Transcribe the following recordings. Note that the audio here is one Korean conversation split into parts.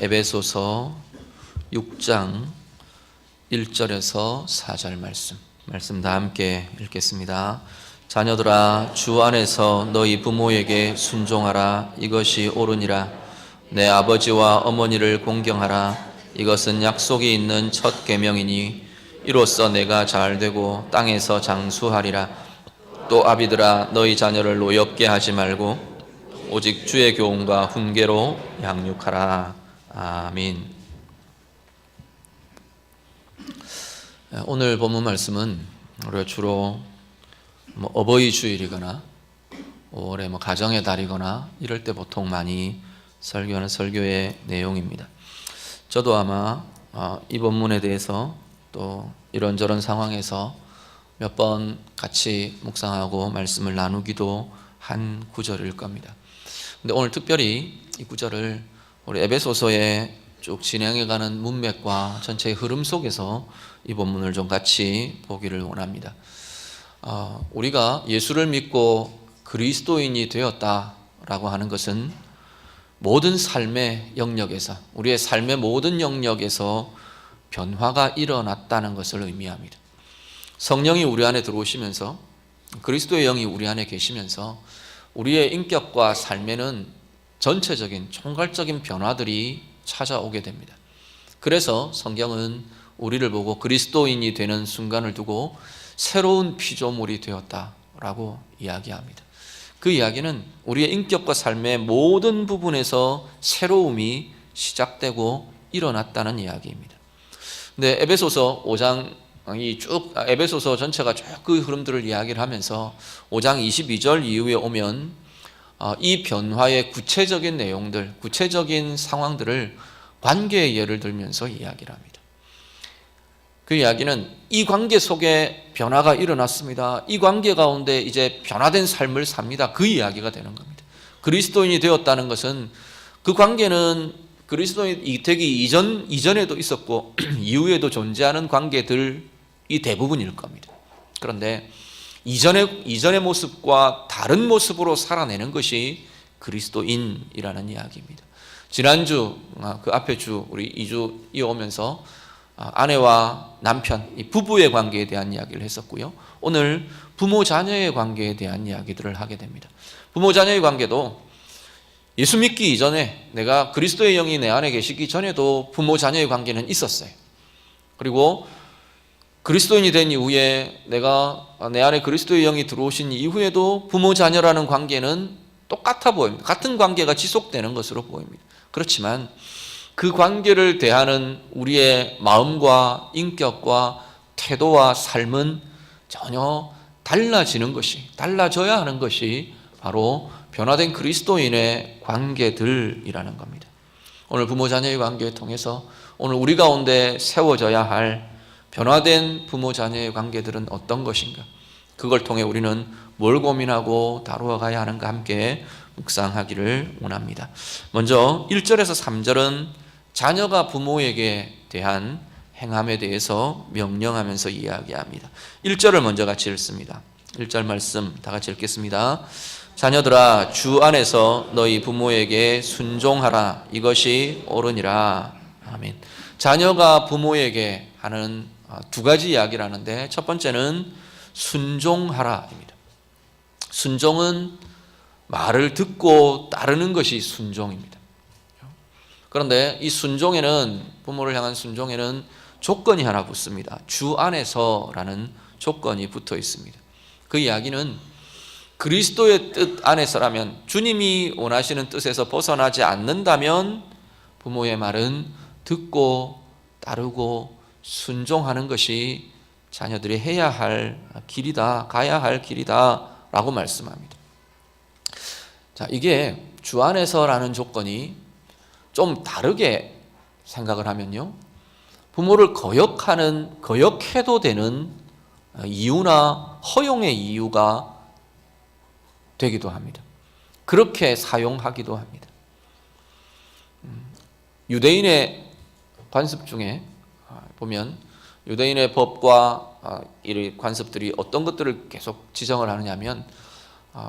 에베소서 6장 1절에서 4절 말씀 다 함께 읽겠습니다. 자녀들아, 주 안에서 너희 부모에게 순종하라. 이것이 옳으니라. 내 아버지와 어머니를 공경하라. 이것은 약속이 있는 첫 계명이니 이로써 내가 잘되고 땅에서 장수하리라. 또 아비들아, 너희 자녀를 노엽게 하지 말고 오직 주의 교훈과 훈계로 양육하라. 아멘. 오늘 본문 말씀은 우리가 주로 어버이 주일이거나 5월에 가정의 달이거나 이럴 때 보통 많이 설교하는 설교의 내용입니다. 저도 아마 이 본문에 대해서 또 이런저런 상황에서 몇 번 같이 묵상하고 말씀을 나누기도 한 구절일 겁니다. 근데 오늘 특별히 이 구절을 우리 에베소서에 쭉 진행해가는 문맥과 전체의 흐름 속에서 이 본문을 좀 같이 보기를 원합니다. 우리가 예수를 믿고 그리스도인이 되었다라고 하는 것은 모든 삶의 영역에서, 우리의 삶의 모든 영역에서 변화가 일어났다는 것을 의미합니다. 성령이 우리 안에 들어오시면서, 그리스도의 영이 우리 안에 계시면서 우리의 인격과 삶에는 전체적인 총괄적인 변화들이 찾아오게 됩니다. 그래서 성경은 우리를 보고 그리스도인이 되는 순간을 두고 새로운 피조물이 되었다라고 이야기합니다. 그 이야기는 우리의 인격과 삶의 모든 부분에서 새로움이 시작되고 일어났다는 이야기입니다. 근데 에베소서 5장 에베소서 전체가 쭉 그 흐름들을 이야기를 하면서 5장 22절 이후에 오면 이 변화의 구체적인 내용들, 구체적인 상황들을 관계의 예를 들면서 이야기를 합니다. 그 이야기는 이 관계 속에 변화가 일어났습니다. 이 관계 가운데 이제 변화된 삶을 삽니다. 그 이야기가 되는 겁니다. 그리스도인이 되었다는 것은 그 관계는 그리스도인이 되기 이전에도 있었고 이후에도 존재하는 관계들이 대부분일 겁니다. 그런데 이전의 모습과 다른 모습으로 살아내는 것이 그리스도인이라는 이야기입니다. 지난주 그 앞에 주 우리 2주 이어오면서 아내와 남편, 이 부부의 관계에 대한 이야기를 했었고요. 오늘 부모 자녀의 관계에 대한 이야기들을 하게 됩니다. 부모 자녀의 관계도 예수 믿기 이전에, 내가 그리스도의 영이 내 안에 계시기 전에도 부모 자녀의 관계는 있었어요. 그리고 그리스도인이 된 이후에, 내가 내 안에 그리스도의 영이 들어오신 이후에도 부모 자녀라는 관계는 똑같아 보입니다. 같은 관계가 지속되는 것으로 보입니다. 그렇지만 그 관계를 대하는 우리의 마음과 인격과 태도와 삶은 전혀 달라져야 하는 것이 바로 변화된 그리스도인의 관계들이라는 겁니다. 오늘 부모 자녀의 관계를 통해서 오늘 우리 가운데 세워져야 할 변화된 부모 자녀의 관계들은 어떤 것인가? 그걸 통해 우리는 뭘 고민하고 다루어 가야 하는가 함께 묵상하기를 원합니다. 먼저 1절에서 3절은 자녀가 부모에게 대한 행함에 대해서 명령하면서 이야기합니다. 1절을 먼저 같이 읽습니다. 1절 말씀 다 같이 읽겠습니다. 자녀들아, 주 안에서 너희 부모에게 순종하라. 이것이 옳으니라. 아멘. 자녀가 부모에게 하는 두 가지 이야기를 하는데, 첫 번째는 순종하라입니다. 순종은 말을 듣고 따르는 것이 순종입니다. 그런데 이 순종에는, 부모를 향한 순종에는 조건이 하나 붙습니다. 주 안에서라는 조건이 붙어 있습니다. 그 이야기는 그리스도의 뜻 안에서라면, 주님이 원하시는 뜻에서 벗어나지 않는다면 부모의 말은 듣고 따르고 순종하는 것이 자녀들이 해야 할 길이다, 가야 할 길이다 라고 말씀합니다. 자, 이게 주 안에서라는 조건이 좀 다르게 생각을 하면요, 부모를 거역해도 되는 이유나 허용의 이유가 되기도 합니다. 그렇게 사용하기도 합니다. 유대인의 관습 중에 보면 유대인의 법과 이 관습들이 어떤 것들을 계속 지정을 하느냐면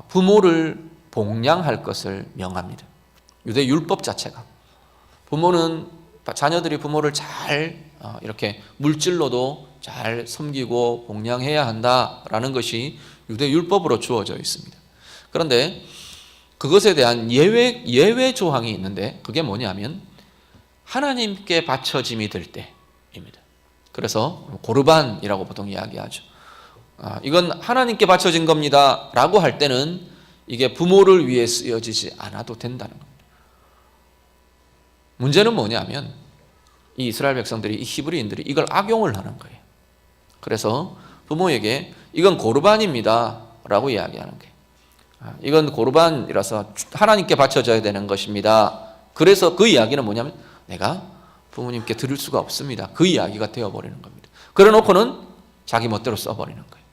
부모를 복양할 것을 명합니다. 유대 율법 자체가 부모는 자녀들이 부모를 잘 이렇게 물질로도 잘 섬기고 복양해야 한다라는 것이 유대 율법으로 주어져 있습니다. 그런데 그것에 대한 예외 조항이 있는데 그게 뭐냐면 하나님께 바쳐짐이 될 때입니다. 그래서 고르반이라고 보통 이야기하죠. 이건 하나님께 바쳐진 겁니다 라고 할 때는 이게 부모를 위해 쓰여지지 않아도 된다는 겁니다. 문제는 뭐냐면 이 이스라엘 백성들이, 이 히브리인들이 이걸 악용을 하는 거예요. 그래서 부모에게 이건 고르반입니다 라고 이야기하는 거예요. 이건 고르반이라서 하나님께 바쳐져야 되는 것입니다. 그래서 그 이야기는 뭐냐면 내가 부모님께 드릴 수가 없습니다. 그 이야기가 되어버리는 겁니다. 그래 놓고는 자기 멋대로 써버리는 거예요.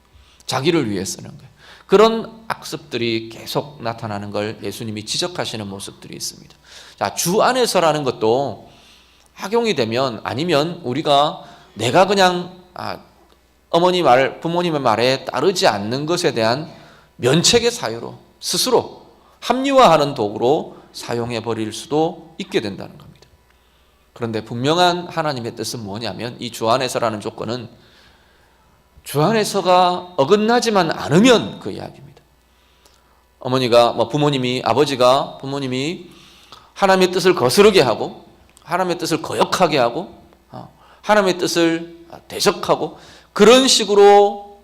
자기를 위해 쓰는 거예요. 그런 악습들이 계속 나타나는 걸 예수님이 지적하시는 모습들이 있습니다. 자, 주 안에서라는 것도 악용이 되면, 아니면 우리가 내가 그냥 부모님의 말에 따르지 않는 것에 대한 면책의 사유로 스스로 합리화하는 도구로 사용해 버릴 수도 있게 된다는 겁니다. 그런데 분명한 하나님의 뜻은 뭐냐면 이 주 안에서라는 조건은 주 안에서가 어긋나지만 않으면 그 이야기입니다. 아버지가 부모님이 하나님의 뜻을 거스르게 하고 하나님의 뜻을 거역하게 하고 하나님의 뜻을 대적하고 그런 식으로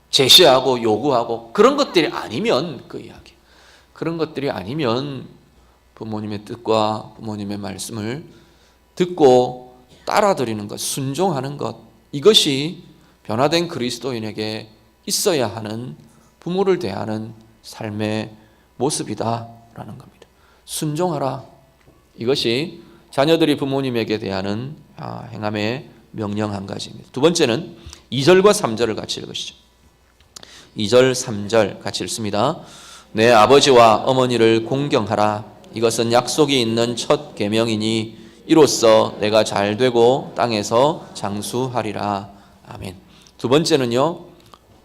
제시하고 요구하고 그런 것들이 아니면 그 이야기. 그런 것들이 아니면 부모님의 뜻과 부모님의 말씀을 듣고 따라드리는 것, 순종하는 것, 이것이 변화된 그리스도인에게 있어야 하는 부모를 대하는 삶의 모습이다라는 겁니다. 순종하라. 이것이 자녀들이 부모님에게 대하는 행함의 명령 한 가지입니다. 두 번째는 2절과 3절을 같이 읽으시죠. 2절, 3절 같이 읽습니다. 내 아버지와 어머니를 공경하라. 이것은 약속이 있는 첫 계명이니 이로써 내가 잘되고 땅에서 장수하리라. 아멘. 두 번째는요,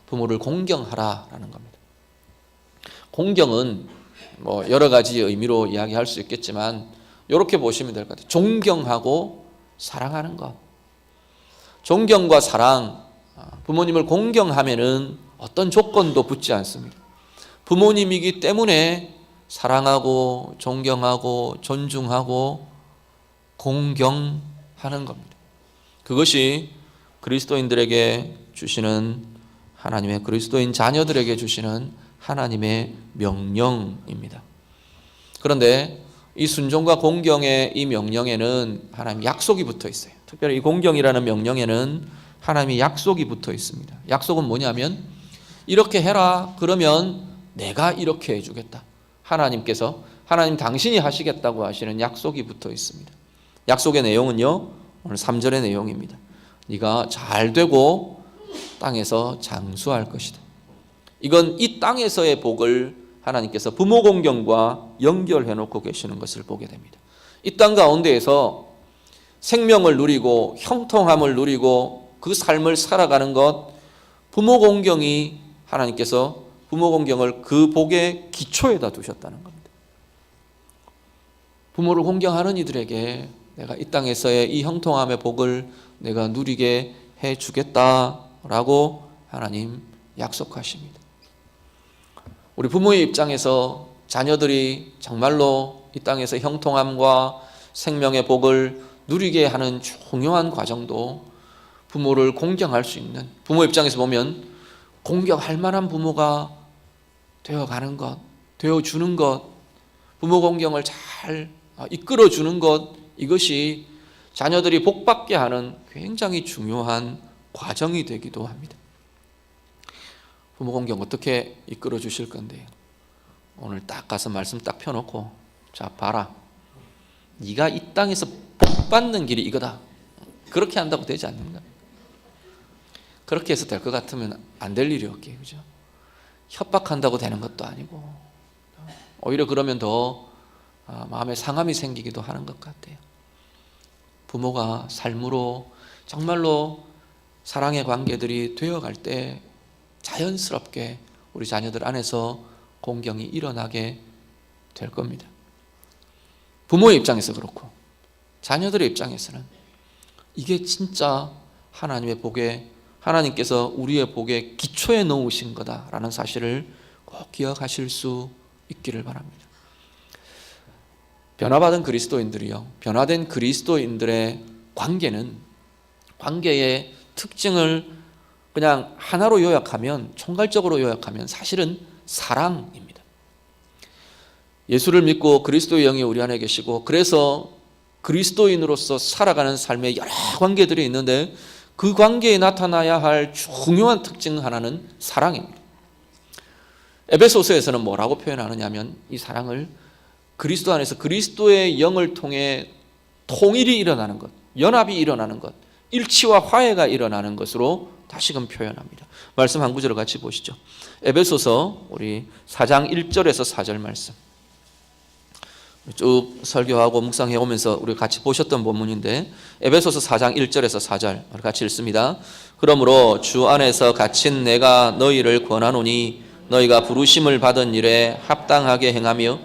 부모를 공경하라라는 겁니다. 공경은 여러 가지 의미로 이야기할 수 있겠지만 이렇게 보시면 될 것 같아요. 존경하고 사랑하는 것. 존경과 사랑, 부모님을 공경하면은 어떤 조건도 붙지 않습니다. 부모님이기 때문에 사랑하고 존경하고 존중하고 공경하는 겁니다. 그것이 그리스도인들에게 주시는 하나님의, 그리스도인 자녀들에게 주시는 하나님의 명령입니다. 그런데 이 순종과 공경의 이 명령에는 하나님 약속이 붙어 있어요. 특별히 이 공경이라는 명령에는 하나님의 약속이 붙어 있습니다. 약속은 뭐냐면 이렇게 해라 그러면 내가 이렇게 해주겠다. 하나님 당신이 하시겠다고 하시는 약속이 붙어 있습니다. 약속의 내용은요, 오늘 3절의 내용입니다. 네가 잘되고 땅에서 장수할 것이다. 이건 이 땅에서의 복을 하나님께서 부모 공경과 연결해 놓고 계시는 것을 보게 됩니다. 이 땅 가운데에서 생명을 누리고 형통함을 누리고 그 삶을 살아가는 것, 부모 공경이 하나님께서 부모 공경을 그 복의 기초에다 두셨다는 겁니다. 부모를 공경하는 이들에게 내가 이 땅에서의 이 형통함의 복을 내가 누리게 해 주겠다라고 하나님 약속하십니다. 우리 부모의 입장에서 자녀들이 정말로 이 땅에서 형통함과 생명의 복을 누리게 하는 중요한 과정도 부모를 공경할 수 있는, 부모 입장에서 보면 공경할 만한 부모가 되어가는 것, 되어주는 것, 부모 공경을 잘 이끌어주는 것, 이것이 자녀들이 복받게 하는 굉장히 중요한 과정이 되기도 합니다. 부모 공경 어떻게 이끌어 주실 건데요? 오늘 딱 가서 말씀 딱 펴놓고, 자 봐라, 네가 이 땅에서 복받는 길이 이거다. 그렇게 한다고 되지 않는다. 그렇게 해서 될 것 같으면 안 될 일이 없게, 그죠? 협박한다고 되는 것도 아니고 오히려 그러면 더 마음에 상함이 생기기도 하는 것 같아요. 부모가 삶으로 정말로 사랑의 관계들이 되어갈 때 자연스럽게 우리 자녀들 안에서 공경이 일어나게 될 겁니다. 부모의 입장에서 그렇고 자녀들의 입장에서는 이게 진짜 하나님의 복에, 하나님께서 우리의 복의 기초에 넣으신 거다라는 사실을 꼭 기억하실 수 있기를 바랍니다. 변화받은 그리스도인들이요, 변화된 그리스도인들의 관계의 특징을 그냥 하나로 요약하면, 총괄적으로 요약하면 사실은 사랑입니다. 예수를 믿고 그리스도의 영이 우리 안에 계시고, 그래서 그리스도인으로서 살아가는 삶의 여러 관계들이 있는데, 그 관계에 나타나야 할 중요한 특징 하나는 사랑입니다. 에베소서에서는 뭐라고 표현하느냐 하면, 이 사랑을 그리스도 안에서 그리스도의 영을 통해 통일이 일어나는 것, 연합이 일어나는 것, 일치와 화해가 일어나는 것으로 다시금 표현합니다. 말씀 한 구절을 같이 보시죠. 에베소서 우리 4장 1절에서 4절 말씀 쭉 설교하고 묵상해 오면서 우리 같이 보셨던 본문인데, 에베소서 4장 1절에서 4절 우리 같이 읽습니다. 그러므로 주 안에서 갇힌 내가 너희를 권하노니 너희가 부르심을 받은 일에 합당하게 행하며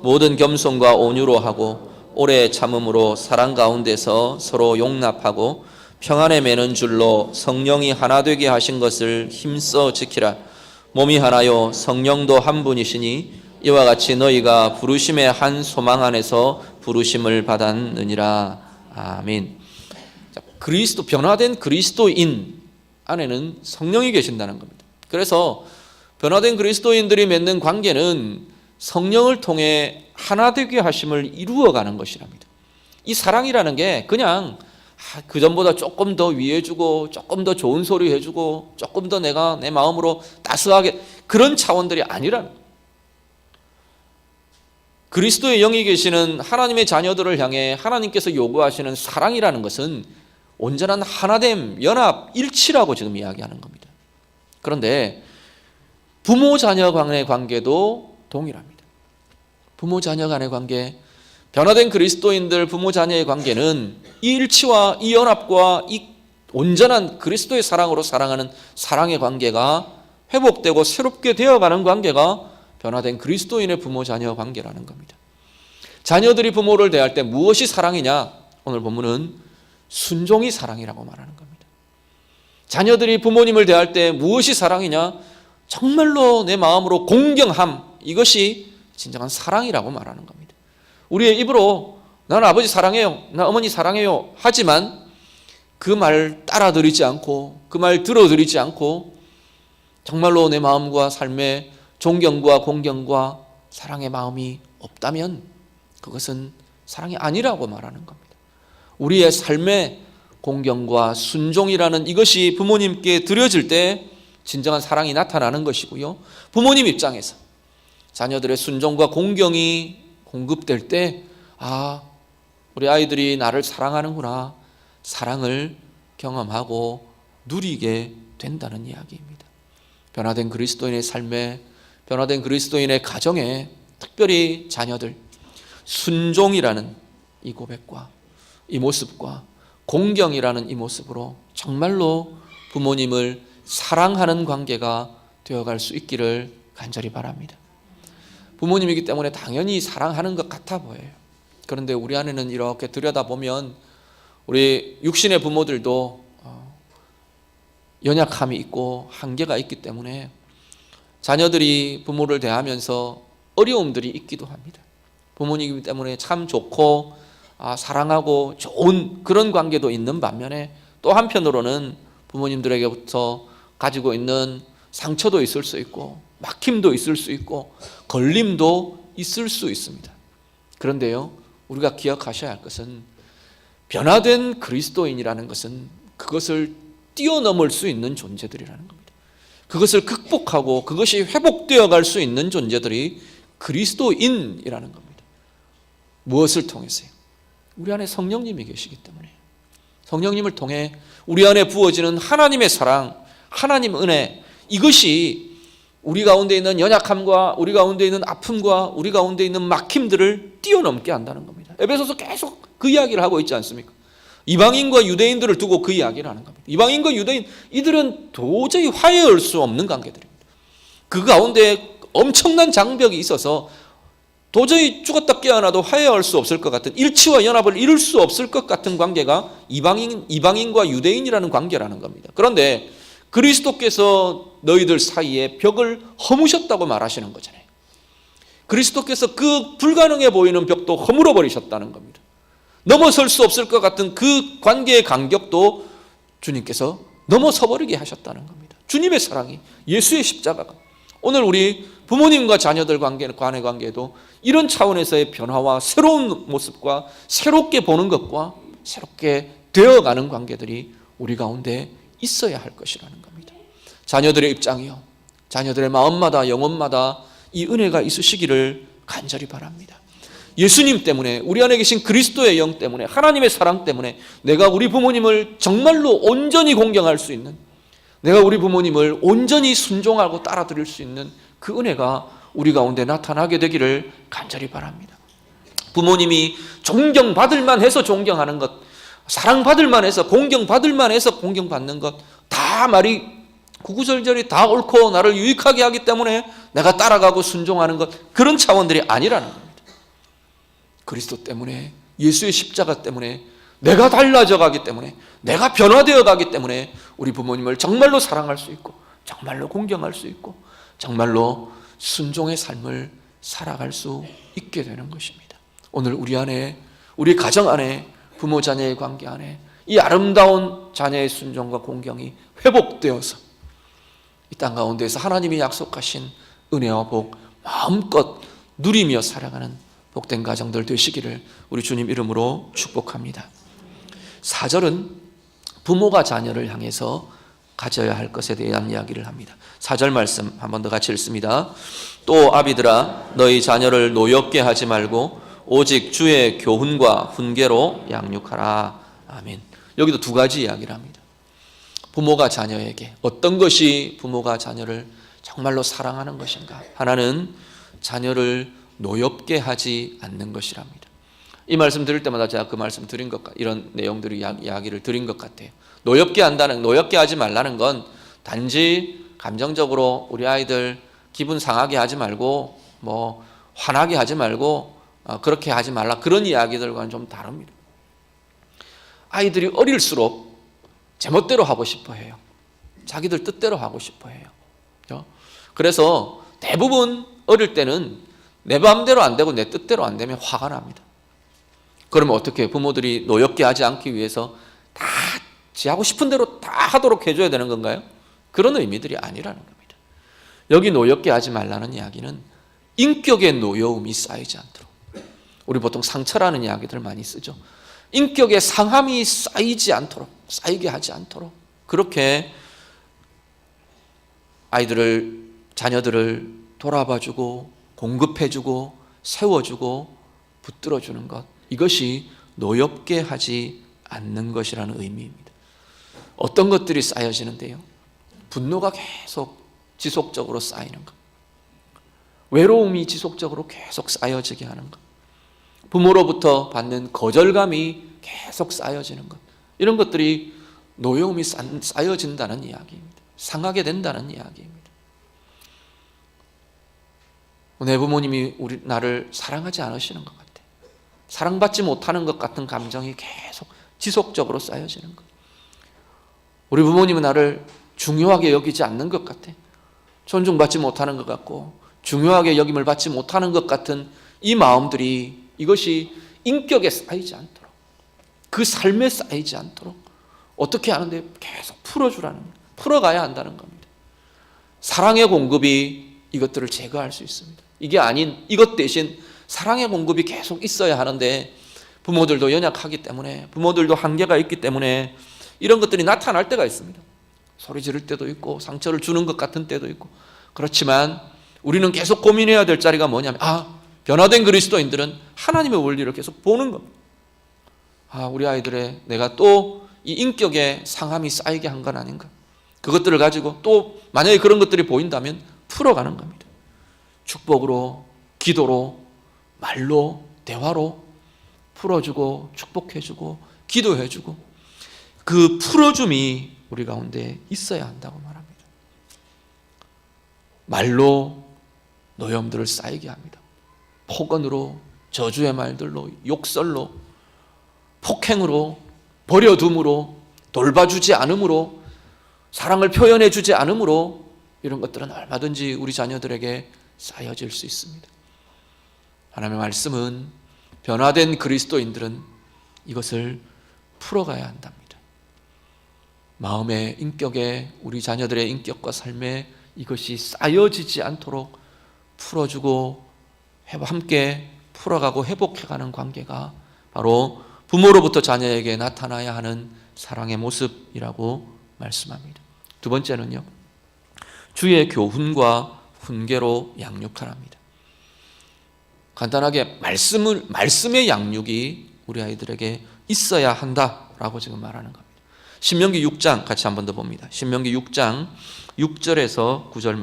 모든 겸손과 온유로 하고 오래 참음으로 사랑 가운데서 서로 용납하고 평안에 매는 줄로 성령이 하나 되게 하신 것을 힘써 지키라. 몸이 하나요 성령도 한 분이시니 이와 같이 너희가 부르심의 한 소망 안에서 부르심을 받았느니라. 아멘. 그리스도, 변화된 그리스도인 안에는 성령이 계신다는 겁니다. 그래서 변화된 그리스도인들이 맺는 관계는 성령을 통해 하나 되게 하심을 이루어가는 것이랍니다. 이 사랑이라는 게 그냥 그전보다 조금 더 위해주고 조금 더 좋은 소리 해주고 조금 더 내가 내 마음으로 따스하게, 그런 차원들이 아니랍니다. 그리스도의 영이 계시는 하나님의 자녀들을 향해 하나님께서 요구하시는 사랑이라는 것은 온전한 하나됨, 연합, 일치라고 지금 이야기하는 겁니다. 그런데 부모 자녀 간의 관계도 동일합니다. 부모 자녀 간의 관계, 변화된 그리스도인들 부모 자녀의 관계는 이 일치와 이 연합과 이 온전한 그리스도의 사랑으로 사랑하는 사랑의 관계가 회복되고 새롭게 되어가는 관계가 변화된 그리스도인의 부모 자녀 관계라는 겁니다. 자녀들이 부모를 대할 때 무엇이 사랑이냐? 오늘 본문은 순종이 사랑이라고 말하는 겁니다. 자녀들이 부모님을 대할 때 무엇이 사랑이냐? 정말로 내 마음으로 공경함, 이것이 진정한 사랑이라고 말하는 겁니다. 우리의 입으로 나는 아버지 사랑해요, 나 어머니 사랑해요 하지만 그 말 따라드리지 않고 그 말 들어드리지 않고 정말로 내 마음과 삶에 존경과 공경과 사랑의 마음이 없다면 그것은 사랑이 아니라고 말하는 겁니다. 우리의 삶에 공경과 순종이라는 이것이 부모님께 드려질 때 진정한 사랑이 나타나는 것이고요, 부모님 입장에서 자녀들의 순종과 공경이 공급될 때 우리 아이들이 나를 사랑하는구나, 사랑을 경험하고 누리게 된다는 이야기입니다. 변화된 그리스도인의 삶에, 변화된 그리스도인의 가정에, 특별히 자녀들, 순종이라는 이 고백과 이 모습과 공경이라는 이 모습으로 정말로 부모님을 사랑하는 관계가 되어갈 수 있기를 간절히 바랍니다. 부모님이기 때문에 당연히 사랑하는 것 같아 보여요. 그런데 우리 안에는 이렇게 들여다보면 우리 육신의 부모들도 연약함이 있고 한계가 있기 때문에 자녀들이 부모를 대하면서 어려움들이 있기도 합니다. 부모님이기 때문에 참 좋고 사랑하고 좋은 그런 관계도 있는 반면에 또 한편으로는 부모님들에게부터 가지고 있는 상처도 있을 수 있고 막힘도 있을 수 있고 걸림도 있을 수 있습니다. 그런데요, 우리가 기억하셔야 할 것은 변화된 그리스도인이라는 것은 그것을 뛰어넘을 수 있는 존재들이라는 겁니다. 그것을 극복하고 그것이 회복되어 갈 수 있는 존재들이 그리스도인이라는 겁니다. 무엇을 통해서요? 우리 안에 성령님이 계시기 때문에 성령님을 통해 우리 안에 부어지는 하나님의 사랑, 하나님 은혜, 이것이 우리 가운데 있는 연약함과 우리 가운데 있는 아픔과 우리 가운데 있는 막힘들을 뛰어넘게 한다는 겁니다. 에베소서 계속 그 이야기를 하고 있지 않습니까? 이방인과 유대인들을 두고 그 이야기를 하는 겁니다. 이방인과 유대인, 이들은 도저히 화해할 수 없는 관계들입니다. 그 가운데 엄청난 장벽이 있어서 도저히 죽었다 깨어나도 화해할 수 없을 것 같은, 일치와 연합을 이룰 수 없을 것 같은 관계가 이방인과 유대인이라는 관계라는 겁니다. 그런데 그리스도께서 너희들 사이에 벽을 허무셨다고 말하시는 거잖아요. 그리스도께서 그 불가능해 보이는 벽도 허물어 버리셨다는 겁니다. 넘어설 수 없을 것 같은 그 관계의 간격도 주님께서 넘어서 버리게 하셨다는 겁니다. 주님의 사랑이, 예수의 십자가가 오늘 우리 부모님과 자녀들 간의 관계도 이런 차원에서의 변화와 새로운 모습과 새롭게 보는 것과 새롭게 되어가는 관계들이 우리 가운데 있어야 할 것이라는 겁니다. 자녀들의 입장이요, 자녀들의 마음마다 영혼마다 이 은혜가 있으시기를 간절히 바랍니다. 예수님 때문에, 우리 안에 계신 그리스도의 영 때문에, 하나님의 사랑 때문에 내가 우리 부모님을 정말로 온전히 공경할 수 있는, 내가 우리 부모님을 온전히 순종하고 따라드릴 수 있는 그 은혜가 우리 가운데 나타나게 되기를 간절히 바랍니다. 부모님이 존경받을 만해서 존경하는 것, 사랑받을 만해서, 공경받을 만해서 공경받는 것, 다 말이 구구절절이 다 옳고 나를 유익하게 하기 때문에 내가 따라가고 순종하는 것, 그런 차원들이 아니라는 겁니다. 그리스도 때문에, 예수의 십자가 때문에, 내가 달라져 가기 때문에, 내가 변화되어 가기 때문에 우리 부모님을 정말로 사랑할 수 있고, 정말로 공경할 수 있고, 정말로 순종의 삶을 살아갈 수 있게 되는 것입니다. 오늘 우리 안에, 우리 가정 안에, 부모 자녀의 관계 안에 이 아름다운 자녀의 순종과 공경이 회복되어서 이 땅 가운데에서 하나님이 약속하신 은혜와 복 마음껏 누리며 살아가는 복된 가정들 되시기를 우리 주님 이름으로 축복합니다. 4절은 부모가 자녀를 향해서 가져야 할 것에 대한 이야기를 합니다. 4절 말씀 한 번 더 같이 읽습니다. 또 아비들아, 너희 자녀를 노엽게 하지 말고 오직 주의 교훈과 훈계로 양육하라. 아멘. 여기도 두 가지 이야기를 합니다. 부모가 자녀에게, 어떤 것이 부모가 자녀를 정말로 사랑하는 것인가? 하나는 자녀를 노엽게 하지 않는 것이랍니다. 이 말씀 드릴 때마다 제가 그 말씀 드린 것, 이런 내용들을 이야기를 드린 것 같아요. 노엽게 하지 말라는 건 단지 감정적으로 우리 아이들 기분 상하게 하지 말고, 화나게 하지 말고, 그렇게 하지 말라, 그런 이야기들과는 좀 다릅니다. 아이들이 어릴수록 제멋대로 하고 싶어 해요. 자기들 뜻대로 하고 싶어 해요. 그래서 대부분 어릴 때는 내 마음대로 안 되고 내 뜻대로 안 되면 화가 납니다. 그러면 어떻게 해요? 부모들이 노엽게 하지 않기 위해서 다 지 하고 싶은 대로 다 하도록 해줘야 되는 건가요? 그런 의미들이 아니라는 겁니다. 여기 노엽게 하지 말라는 이야기는 인격의 노여움이 쌓이지 않도록, 우리 보통 상처라는 이야기들 많이 쓰죠. 인격의 상함이 쌓이지 않도록, 쌓이게 하지 않도록 그렇게 자녀들을 돌아봐주고 공급해주고 세워주고 붙들어주는 것, 이것이 노엽게 하지 않는 것이라는 의미입니다. 어떤 것들이 쌓여지는데요? 분노가 계속 지속적으로 쌓이는 것, 외로움이 지속적으로 계속 쌓여지게 하는 것, 부모로부터 받는 거절감이 계속 쌓여지는 것, 이런 것들이 노여움이 쌓여진다는 이야기입니다. 상하게 된다는 이야기입니다. 내 부모님이 나를 사랑하지 않으시는 것 같아, 사랑받지 못하는 것 같은 감정이 계속 지속적으로 쌓여지는 것, 우리 부모님은 나를 중요하게 여기지 않는 것 같아, 존중받지 못하는 것 같고 중요하게 여김을 받지 못하는 것 같은 이 마음들이, 이것이 인격에 쌓이지 않도록, 그 삶에 쌓이지 않도록 어떻게 하는데 계속 풀어가야 한다는 겁니다. 사랑의 공급이 이것들을 제거할 수 있습니다. 이게 아닌 이것 대신 사랑의 공급이 계속 있어야 하는데 부모들도 연약하기 때문에, 부모들도 한계가 있기 때문에 이런 것들이 나타날 때가 있습니다. 소리 지를 때도 있고 상처를 주는 것 같은 때도 있고. 그렇지만 우리는 계속 고민해야 될 자리가 뭐냐면, 변화된 그리스도인들은 하나님의 원리를 계속 보는 겁니다. 우리 아이들의 내가 또 이 인격의 상함이 쌓이게 한 건 아닌가, 그것들을 가지고 또 만약에 그런 것들이 보인다면 풀어가는 겁니다. 축복으로, 기도로, 말로, 대화로 풀어주고 축복해주고 기도해주고, 그 풀어줌이 우리 가운데 있어야 한다고 말합니다. 말로 노여움들을 쌓이게 합니다. 폭언으로, 저주의 말들로, 욕설로, 폭행으로, 버려둠으로, 돌봐주지 않음으로, 사랑을 표현해주지 않음으로 이런 것들은 얼마든지 우리 자녀들에게 쌓여질 수 있습니다. 하나님의 말씀은 변화된 그리스도인들은 이것을 풀어가야 한답니다. 마음의 인격에, 우리 자녀들의 인격과 삶에 이것이 쌓여지지 않도록 풀어주고 함께 풀어가고 회복해가는 관계가 바로 부모로부터 자녀에게 나타나야 하는 사랑의 모습이라고 말씀합니다. 두 번째는요, 주의 교훈과 훈계로 양육하랍니다. 간단하게 말씀의 양육이 우리 아이들에게 있어야 한다라고 지금 말하는 겁니다. 신명기 6장 같이 한 번 더 봅니다. 신명기 6장 6절에서 9절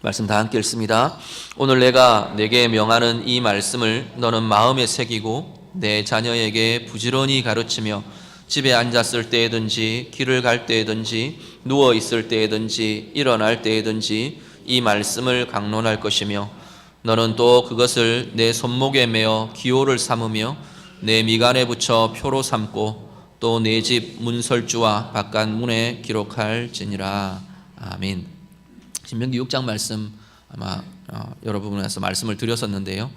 말씀 다 함께 읽습니다. 오늘 내가 내게 명하는 이 말씀을 너는 마음에 새기고 내 자녀에게 부지런히 가르치며 집에 앉았을 때에든지 길을 갈 때에든지 누워 있을 때에든지 일어날 때에든지 이 말씀을 강론할 것이며 너는 또 그것을 내 손목에 메어 기호를 삼으며 내 미간에 붙여 표로 삼고 또 내 집 문설주와 바깥 문에 기록할지니라. 아멘. 신명기 6장 말씀 아마 여러 부분에서 말씀을 드렸었는데요,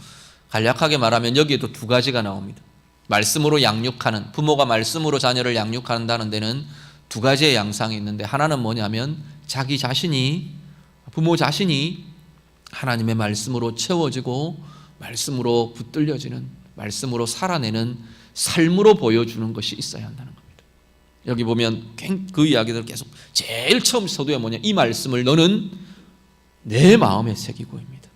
간략하게 말하면 여기에도 두 가지가 나옵니다. 말씀으로 양육하는, 부모가 말씀으로 자녀를 양육한다는 데는 두 가지의 양상이 있는데, 하나는 뭐냐면 자기 자신이, 부모 자신이 하나님의 말씀으로 채워지고 말씀으로 붙들려지는, 말씀으로 살아내는 삶으로 보여주는 것이 있어야 한다는 겁니다. 여기 보면 그 이야기들 계속 제일 처음 서두에 뭐냐, 이 말씀을 너는 내 마음에 새기고입니다.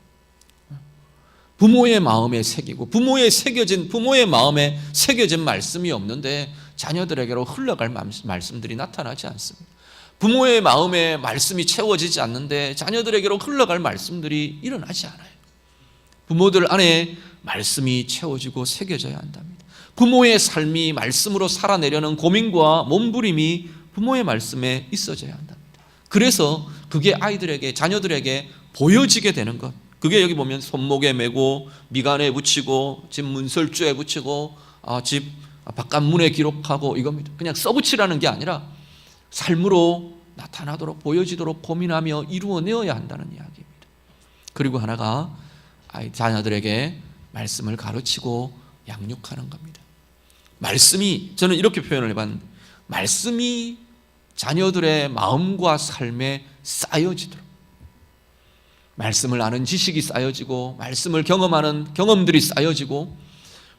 부모의 마음에 새기고, 부모의 마음에 새겨진 말씀이 없는데 자녀들에게로 흘러갈 말씀들이 나타나지 않습니다. 부모의 마음에 말씀이 채워지지 않는데 자녀들에게로 흘러갈 말씀들이 일어나지 않아요. 부모들 안에 말씀이 채워지고 새겨져야 한답니다. 부모의 삶이 말씀으로 살아내려는 고민과 몸부림이 부모의 말씀에 있어져야 한답니다. 그래서 그게 아이들에게, 자녀들에게 보여지게 되는 것, 그게 여기 보면 손목에 메고 미간에 붙이고 집 문설주에 붙이고 집 바깥 문에 기록하고 이겁니다. 그냥 써붙이라는 게 아니라 삶으로 나타나도록, 보여지도록 고민하며 이루어내어야 한다는 이야기입니다. 그리고 하나가 자녀들에게 말씀을 가르치고 양육하는 겁니다. 말씀이, 저는 이렇게 표현을 해봤는데, 말씀이 자녀들의 마음과 삶에 쌓여지도록, 말씀을 아는 지식이 쌓여지고 말씀을 경험하는 경험들이 쌓여지고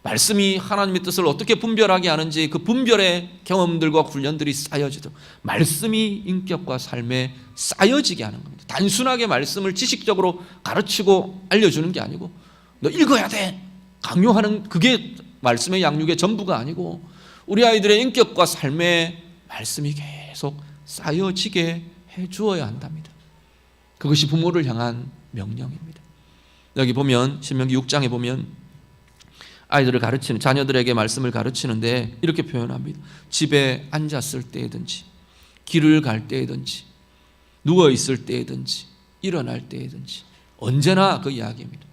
말씀이 하나님의 뜻을 어떻게 분별하게 하는지 그 분별의 경험들과 훈련들이 쌓여지도록 말씀이 인격과 삶에 쌓여지게 하는 겁니다. 단순하게 말씀을 지식적으로 가르치고 알려주는 게 아니고 너 읽어야 돼 강요하는, 그게 말씀의 양육의 전부가 아니고 우리 아이들의 인격과 삶에 말씀이 계속 쌓여지게 해주어야 한답니다. 그것이 부모를 향한 명령입니다. 여기 보면 신명기 6장에 보면 아이들을 가르치는, 자녀들에게 말씀을 가르치는데 이렇게 표현합니다. 집에 앉았을 때든지 길을 갈 때든지 누워 있을 때든지 일어날 때든지 언제나 그 이야기입니다.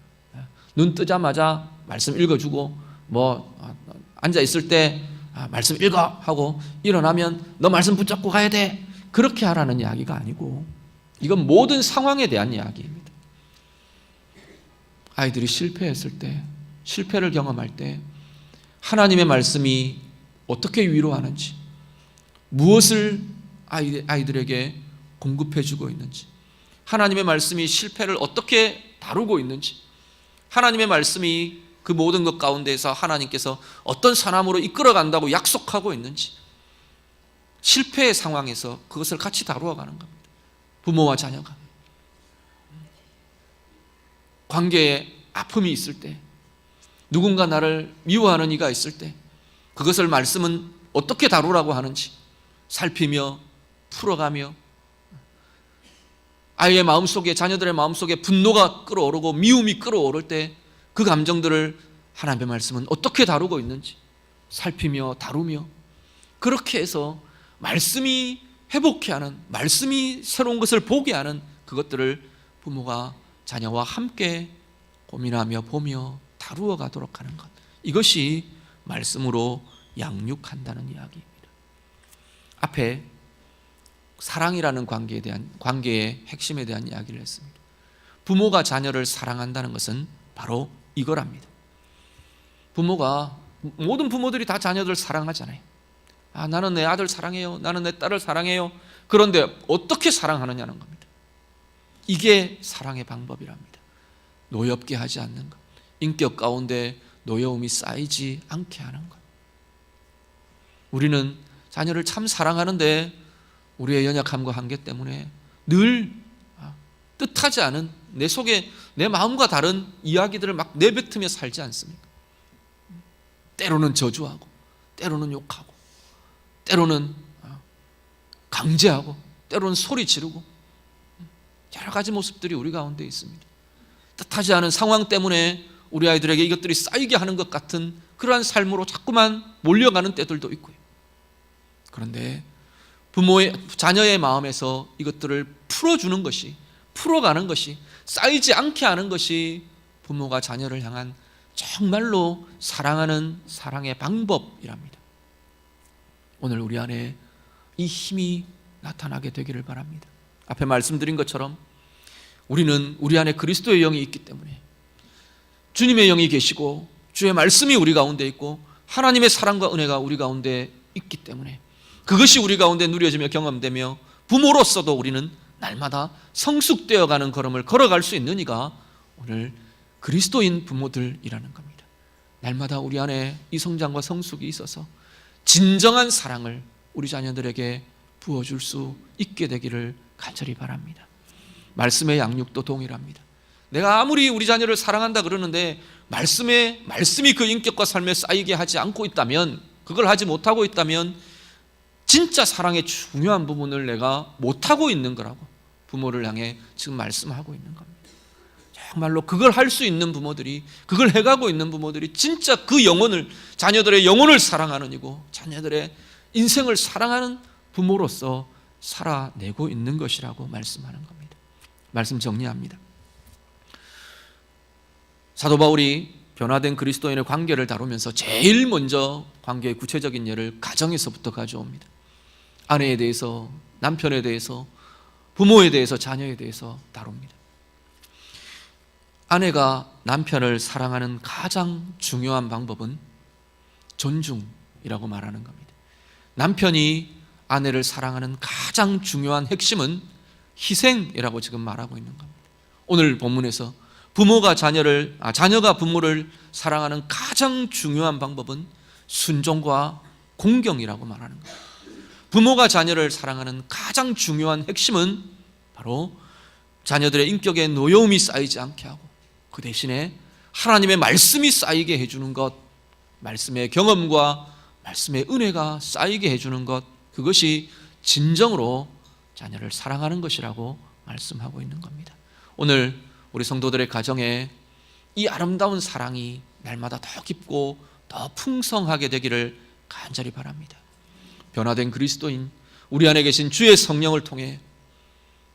눈 뜨자마자 말씀 읽어주고 앉아 있을 때 말씀 읽어 하고 일어나면 너 말씀 붙잡고 가야 돼, 그렇게 하라는 이야기가 아니고 이건 모든 상황에 대한 이야기입니다. 아이들이 실패했을 때, 실패를 경험할 때 하나님의 말씀이 어떻게 위로하는지, 무엇을 아이들에게 공급해주고 있는지, 하나님의 말씀이 실패를 어떻게 다루고 있는지, 하나님의 말씀이 그 모든 것 가운데에서 하나님께서 어떤 사람으로 이끌어간다고 약속하고 있는지, 실패의 상황에서 그것을 같이 다루어 가는 겁니다. 부모와 자녀가 관계에 아픔이 있을 때, 누군가 나를 미워하는 이가 있을 때 그것을 말씀은 어떻게 다루라고 하는지 살피며 풀어가며, 아이의 마음속에, 자녀들의 마음속에 분노가 끓어오르고 미움이 끓어오를 때 그 감정들을 하나님의 말씀은 어떻게 다루고 있는지 살피며 다루며, 그렇게 해서 말씀이 회복케 하는, 말씀이 새로운 것을 보게 하는 그것들을 부모가 자녀와 함께 고민하며 보며 다루어 가도록 하는 것, 이것이 말씀으로 양육한다는 이야기입니다. 앞에 사랑이라는 관계의 핵심에 대한 이야기를 했습니다. 부모가 자녀를 사랑한다는 것은 바로 이거랍니다. 모든 부모들이 다 자녀들 사랑하잖아요. 나는 내 아들 사랑해요. 나는 내 딸을 사랑해요. 그런데 어떻게 사랑하느냐는 겁니다. 이게 사랑의 방법이랍니다. 노엽게 하지 않는 것, 인격 가운데 노여움이 쌓이지 않게 하는 것. 우리는 자녀를 참 사랑하는데 우리의 연약함과 한계 때문에 늘 뜻하지 않은 내 속에 내 마음과 다른 이야기들을 막 내뱉으며 살지 않습니까? 때로는 저주하고, 때로는 욕하고, 때로는 강제하고, 때로는 소리 지르고, 여러 가지 모습들이 우리 가운데 있습니다. 뜻하지 않은 상황 때문에 우리 아이들에게 이것들이 쌓이게 하는 것 같은 그러한 삶으로 자꾸만 몰려가는 때들도 있고요. 그런데 자녀의 마음에서 이것들을 풀어주는 것이, 풀어가는 것이, 쌓이지 않게 하는 것이 부모가 자녀를 향한 정말로 사랑하는 사랑의 방법이랍니다. 오늘 우리 안에 이 힘이 나타나게 되기를 바랍니다. 앞에 말씀드린 것처럼 우리는 우리 안에 그리스도의 영이 있기 때문에, 주님의 영이 계시고 주의 말씀이 우리 가운데 있고 하나님의 사랑과 은혜가 우리 가운데 있기 때문에, 그것이 우리 가운데 누려지며 경험되며 부모로서도 우리는 날마다 성숙되어가는 걸음을 걸어갈 수 있는 이가 오늘 그리스도인 부모들이라는 겁니다. 날마다 우리 안에 이 성장과 성숙이 있어서 진정한 사랑을 우리 자녀들에게 부어줄 수 있게 되기를 간절히 바랍니다. 말씀의 양육도 동일합니다. 내가 아무리 우리 자녀를 사랑한다 그러는데 말씀이 그 인격과 삶에 쌓이게 하지 않고 있다면, 그걸 하지 못하고 있다면 진짜 사랑의 중요한 부분을 내가 못하고 있는 거라고 부모를 향해 지금 말씀하고 있는 겁니다. 정말로 그걸 할 수 있는 부모들이, 그걸 해가고 있는 부모들이 진짜 그 영혼을, 자녀들의 영혼을 사랑하는 이고 자녀들의 인생을 사랑하는 부모로서 살아내고 있는 것이라고 말씀하는 겁니다. 말씀 정리합니다. 사도 바울이 변화된 그리스도인의 관계를 다루면서 제일 먼저 관계의 구체적인 예를 가정에서부터 가져옵니다. 아내에 대해서, 남편에 대해서, 부모에 대해서, 자녀에 대해서 다룹니다. 아내가 남편을 사랑하는 가장 중요한 방법은 존중이라고 말하는 겁니다. 남편이 아내를 사랑하는 가장 중요한 핵심은 희생이라고 지금 말하고 있는 겁니다. 오늘 본문에서 자녀가 부모를 사랑하는 가장 중요한 방법은 순종과 공경이라고 말하는 겁니다. 부모가 자녀를 사랑하는 가장 중요한 핵심은 바로 자녀들의 인격에 노여움이 쌓이지 않게 하고, 그 대신에 하나님의 말씀이 쌓이게 해주는 것, 말씀의 경험과 말씀의 은혜가 쌓이게 해주는 것, 그것이 진정으로 자녀를 사랑하는 것이라고 말씀하고 있는 겁니다. 오늘 우리 성도들의 가정에 이 아름다운 사랑이 날마다 더 깊고 더 풍성하게 되기를 간절히 바랍니다. 변화된 그리스도인, 우리 안에 계신 주의 성령을 통해,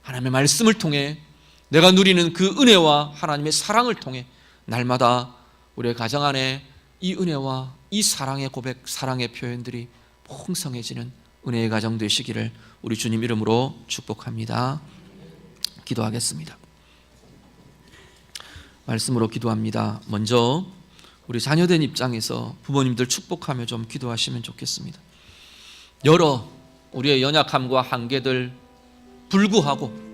하나님의 말씀을 통해, 내가 누리는 그 은혜와 하나님의 사랑을 통해 날마다 우리의 가정 안에 이 은혜와 이 사랑의 고백, 사랑의 표현들이 풍성해지는 은혜의 가정 되시기를 우리 주님 이름으로 축복합니다. 기도하겠습니다. 말씀으로 기도합니다. 먼저 우리 자녀된 입장에서 부모님들 축복하며 좀 기도하시면 좋겠습니다. 여러 우리의 연약함과 한계들 불구하고,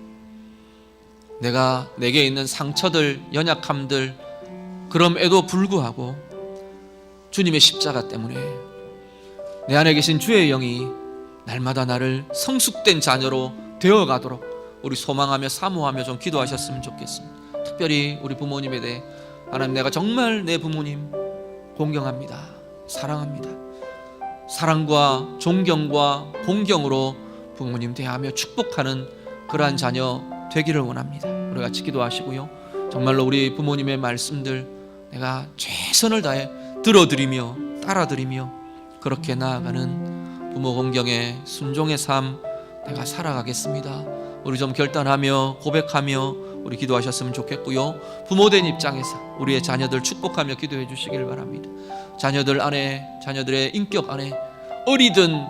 내게 있는 상처들, 연약함들, 그럼에도 불구하고 주님의 십자가 때문에 내 안에 계신 주의 영이 날마다 나를 성숙된 자녀로 되어가도록 우리 소망하며 사모하며 좀 기도하셨으면 좋겠습니다. 특별히 우리 부모님에 대해, 하나님, 내가 정말 내 부모님 공경합니다, 사랑합니다. 사랑과 존경과 공경으로 부모님 대하며 축복하는 그러한 자녀 되기를 원합니다. 우리 같이 기도하시고요, 정말로 우리 부모님의 말씀들 내가 최선을 다해 들어드리며 따라드리며 그렇게 나아가는 부모 공경의 순종의 삶 내가 살아가겠습니다. 우리 좀 결단하며 고백하며 우리 기도하셨으면 좋겠고요. 부모된 입장에서 우리의 자녀들 축복하며 기도해 주시길 바랍니다. 자녀들 안에, 자녀들의 인격 안에 어리든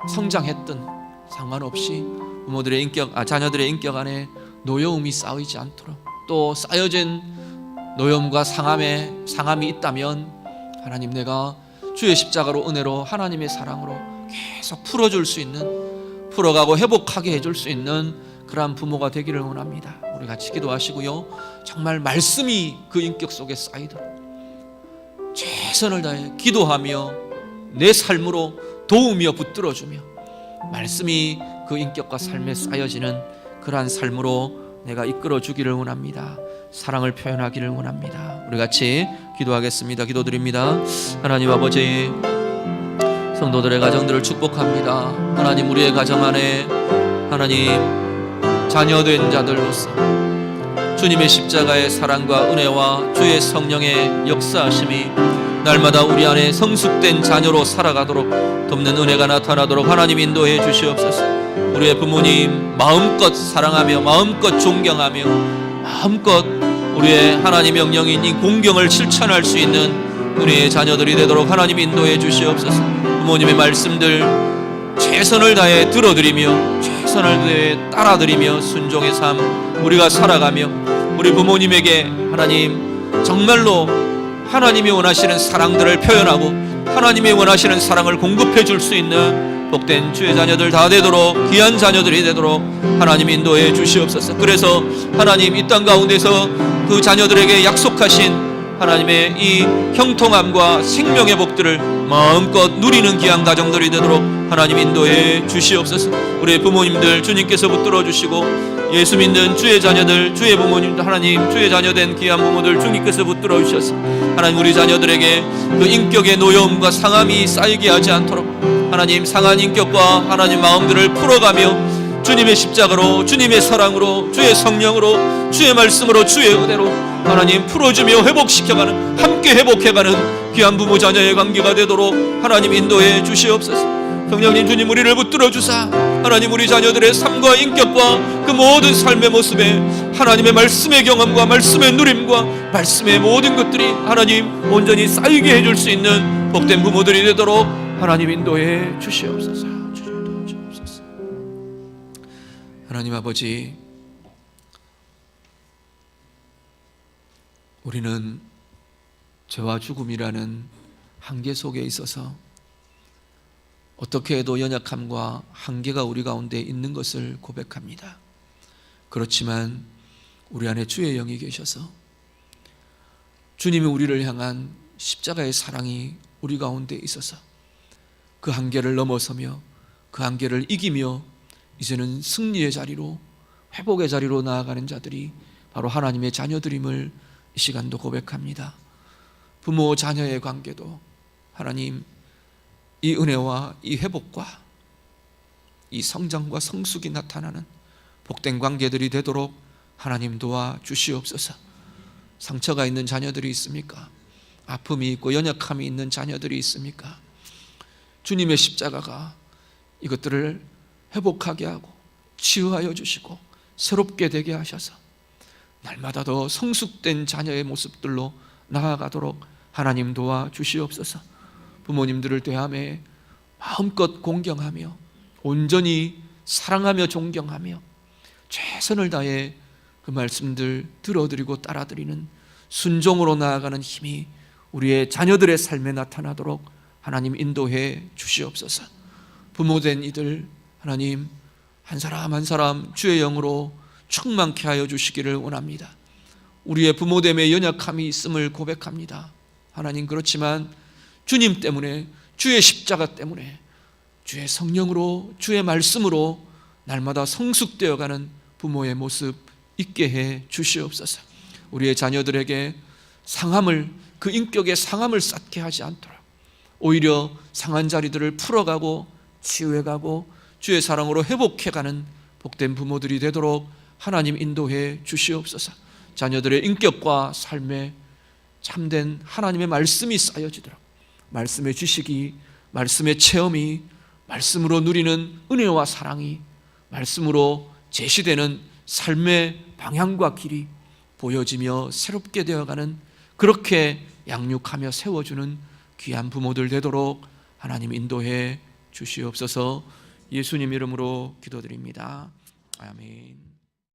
성장했든 상관없이 부모들의 자녀들의 인격 안에 노여움이 쌓이지 않도록, 또 쌓여진 노여움과 상함이 있다면 하나님, 내가 주의 십자가로, 은혜로, 하나님의 사랑으로 계속 풀어줄 수 있는, 풀어가고 회복하게 해줄 수 있는 그러한 부모가 되기를 원합니다. 우리 같이 기도하시고요. 정말 말씀이 그 인격 속에 쌓이도록 최선을 다해 기도하며 내 삶으로 도우며 붙들어주며 말씀이 그 인격과 삶에 쌓여지는 그러한 삶으로 내가 이끌어주기를 원합니다. 사랑을 표현하기를 원합니다. 우리 같이 기도하겠습니다. 기도드립니다. 하나님 아버지, 성도들의 가정들을 축복합니다. 하나님, 우리의 가정 안에 하나님 자녀된 자들로서 주님의 십자가의 사랑과 은혜와 주의 성령의 역사하심이 날마다 우리 안에 성숙된 자녀로 살아가도록 돕는 은혜가 나타나도록 하나님 인도해 주시옵소서. 우리의 부모님 마음껏 사랑하며 마음껏 존경하며 마음껏 우리의 하나님 명령인 이 공경을 실천할 수 있는 우리의 자녀들이 되도록 하나님 인도해 주시옵소서. 부모님의 말씀들 최선을 다해 들어드리며 최선을 다해 따라드리며 순종의 삶 우리가 살아가며 우리 부모님에게 하나님 정말로 하나님이 원하시는 사랑들을 표현하고 하나님이 원하시는 사랑을 공급해 줄 수 있는 복된 주의 자녀들 다 되도록, 귀한 자녀들이 되도록 하나님 인도해 주시옵소서. 그래서 하나님 이 땅 가운데서 그 자녀들에게 약속하신 하나님의 이 형통함과 생명의 복들을 마음껏 누리는 귀한 가정들이 되도록 하나님 인도해 주시옵소서. 우리의 부모님들 주님께서 붙들어 주시고, 예수 믿는 주의 자녀들, 주의 부모님들, 하나님 주의 자녀된 귀한 부모들 주님께서 붙들어 주셔서 하나님 우리 자녀들에게 그 인격의 노여움과 상함이 쌓이게 하지 않도록 하나님 상한 인격과 하나님 마음들을 풀어가며 주님의 십자가로, 주님의 사랑으로, 주의 성령으로, 주의 말씀으로, 주의 은혜로 하나님 풀어주며 회복시켜가는, 함께 회복해가는 귀한 부모 자녀의 관계가 되도록 하나님 인도해 주시옵소서. 성령님 주님, 우리를 붙들어 주사 하나님 우리 자녀들의 삶과 인격과 그 모든 삶의 모습에 하나님의 말씀의 경험과 말씀의 누림과 말씀의 모든 것들이 하나님 온전히 쌓이게 해줄 수 있는 복된 부모들이 되도록 하나님 인도해 주시옵소서. 하나님 아버지, 우리는 죄와 죽음이라는 한계 속에 있어서 어떻게 해도 연약함과 한계가 우리 가운데 있는 것을 고백합니다. 그렇지만 우리 안에 주의 영이 계셔서 주님이 우리를 향한 십자가의 사랑이 우리 가운데 있어서 그 한계를 넘어서며 그 한계를 이기며 이제는 승리의 자리로, 회복의 자리로 나아가는 자들이 바로 하나님의 자녀들임을 이 시간도 고백합니다. 부모 자녀의 관계도 하나님 이 은혜와 이 회복과 이 성장과 성숙이 나타나는 복된 관계들이 되도록 하나님 도와 주시옵소서. 상처가 있는 자녀들이 있습니까? 아픔이 있고 연약함이 있는 자녀들이 있습니까? 주님의 십자가가 이것들을 회복하게 하고 치유하여 주시고 새롭게 되게 하셔서 날마다 더 성숙된 자녀의 모습들로 나아가도록 하나님 도와 주시옵소서. 부모님들을 대하며 마음껏 공경하며 온전히 사랑하며 존경하며 최선을 다해 그 말씀들 들어드리고 따라드리는 순종으로 나아가는 힘이 우리의 자녀들의 삶에 나타나도록 하나님 인도해 주시옵소서. 부모된 이들 하나님 한 사람 한 사람 주의 영으로 충만케 하여 주시기를 원합니다. 우리의 부모됨에 연약함이 있음을 고백합니다. 하나님, 그렇지만 주님 때문에, 주의 십자가 때문에, 주의 성령으로, 주의 말씀으로 날마다 성숙되어가는 부모의 모습 있게 해 주시옵소서. 우리의 자녀들에게 상함을, 그 인격의 상함을 쌓게 하지 않도록 오히려 상한 자리들을 풀어가고 치유해가고 주의 사랑으로 회복해가는 복된 부모들이 되도록 하나님 인도해 주시옵소서. 자녀들의 인격과 삶에 참된 하나님의 말씀이 쌓여지도록, 말씀의 지식이, 말씀의 체험이, 말씀으로 누리는 은혜와 사랑이, 말씀으로 제시되는 삶의 방향과 길이 보여지며 새롭게 되어가는, 그렇게 양육하며 세워주는 귀한 부모들 되도록 하나님 인도해 주시옵소서. 예수님 이름으로 기도드립니다. 아멘.